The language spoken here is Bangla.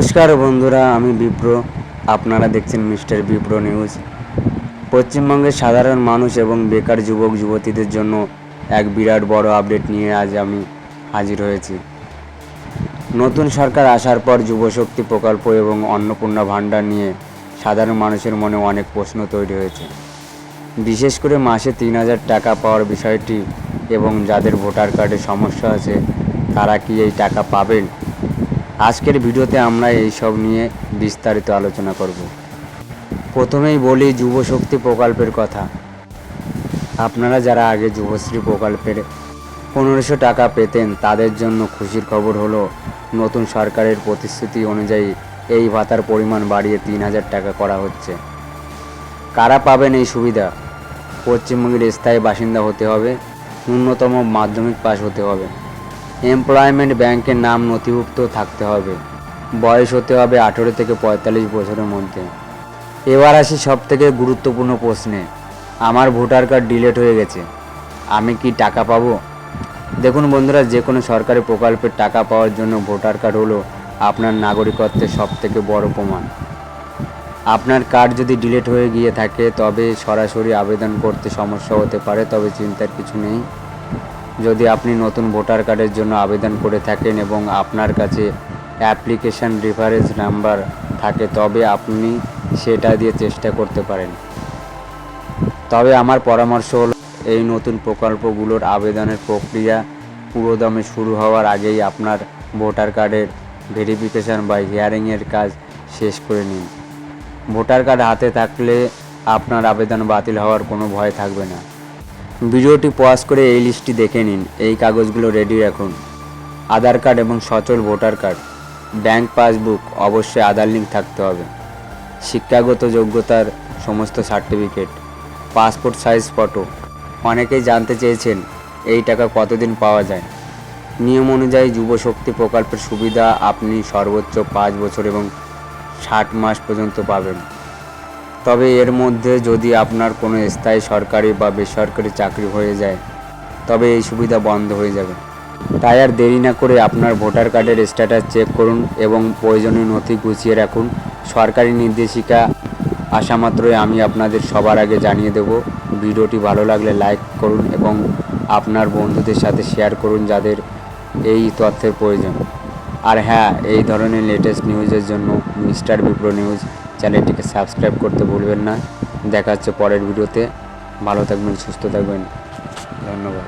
নমস্কার বন্ধুরা, আমি বিপ্র। আপনারা দেখছেন মিস্টার বিপ্র নিউজ। পশ্চিমবঙ্গের সাধারণ মানুষ এবং বেকার যুবক যুবতীদের জন্য এক বিরাট বড় আপডেট নিয়ে আজ আমি হাজির হয়েছি। নতুন সরকার আসার পর যুবশক্তি প্রকল্প এবং অন্নপূর্ণা ভাণ্ডার নিয়ে সাধারণ মানুষের মনে অনেক প্রশ্ন তৈরি হয়েছে। বিশেষ করে মাসে ৩,০০০ টাকা পাওয়ার বিষয়টি এবং যাদের ভোটার কার্ডে সমস্যা আছে তারা কি এই টাকা পাবেন? আজকের ভিডিওতে আমরা এই সব নিয়ে বিস্তারিত আলোচনা করব। প্রথমেই বলি যুবশক্তি প্রকল্পের কথা। আপনারা যারা আগে যুবশ্রী প্রকল্পের ১৫০০ টাকা পেতেন তাদের জন্য খুশির খবর হলো নতুন সরকারের প্রতিশ্রুতি অনুযায়ী এই ভাতার পরিমাণ বাড়িয়ে ৩,০০০ টাকা করা হচ্ছে। কারা পাবেন এই সুবিধা? পশ্চিমবঙ্গের স্থায়ী বাসিন্দা হতে হবে, ন্যূনতম মাধ্যমিক পাস হতে হবে, এমপ্লয়মেন্ট ব্যাংকের নাম নথিভুক্ত থাকতে হবে, বয়স হতে হবে ১৮ থেকে ৪৫ বছরের মধ্যে। এবার আসি সবথেকে গুরুত্বপূর্ণ প্রশ্নে। আমার ভোটার কার্ড ডিলিট হয়ে গেছে, আমি কি টাকা পাবো? দেখুন বন্ধুরা, যে কোনো সরকারি প্রকল্পের টাকা পাওয়ার জন্য ভোটার কার্ড হলো আপনার নাগরিকত্বের সবথেকে বড় প্রমাণ। আপনার কার্ড যদি ডিলিট হয়ে গিয়ে থাকে তবে সরাসরি আবেদন করতে সমস্যা হতে পারে, তবে চিন্তার কিছু নেই। যদি আপনি নতুন ভোটার কার্ডের জন্য আবেদন করে থাকেন এবং আপনার কাছে অ্যাপ্লিকেশন রেফারেন্স নাম্বার থাকে তবে আপনি সেটা দিয়ে চেষ্টা করতে পারেন। তবে আমার পরামর্শ হলো এই নতুন প্রকল্পগুলোর আবেদনের প্রক্রিয়া পুরোদমে শুরু হওয়ার আগেই আপনার ভোটার কার্ডের ভেরিফিকেশন বা হিয়ারিংয়ের কাজ শেষ করে নিন। ভোটার কার্ড হাতে থাকলে আপনার আবেদন বাতিল হওয়ার কোনো ভয় থাকবে না। ভিডিওটি পজ করে এই লিস্টটি দেখে নিন। এই কাগজগুলো রেডি রাখুন: আধার কার্ড এবং সচল ভোটার কার্ড, ব্যাংক পাসবুক, অবশ্যই আধার লিঙ্ক থাকতে হবে, শিক্ষাগত যোগ্যতার সমস্ত সার্টিফিকেট, পাসপোর্ট সাইজ ফটো। অনেকেই জানতে চেয়েছেন এই টাকা কতদিন পাওয়া যায়। নিয়ম অনুযায়ী যুবশক্তি প্রকল্পের সুবিধা আপনি সর্বোচ্চ ৫ বছর এবং ৬০ মাস পর্যন্ত পাবেন। তবে এর মধ্যে যদি আপনার কোনো স্থায়ী সরকারি বা বেসরকারি চাকরি হয়ে যায় তবে এই সুবিধা বন্ধ হয়ে যাবে। তাই আর দেরি না করে আপনার ভোটার কার্ডের স্ট্যাটাস চেক করুন এবং প্রয়োজনীয় নথি গুছিয়ে রাখুন। সরকারি নির্দেশিকা আসা মাত্রই আমি আপনাদের সবার আগে জানিয়ে দেব। ভিডিওটি ভালো লাগলে লাইক করুন এবং আপনার বন্ধুদের সাথে শেয়ার করুন যাদের এই তথ্যের প্রয়োজন। আর হ্যাঁ, এই ধরনের লেটেস্ট নিউজের জন্য মিস্টার বিপ্র নিউজ চ্যানেলটিকে সাবস্ক্রাইব করতে ভুলবেন না। দেখা হচ্ছে পরের ভিডিওতে। ভালো থাকবেন, সুস্থ থাকবেন। ধন্যবাদ।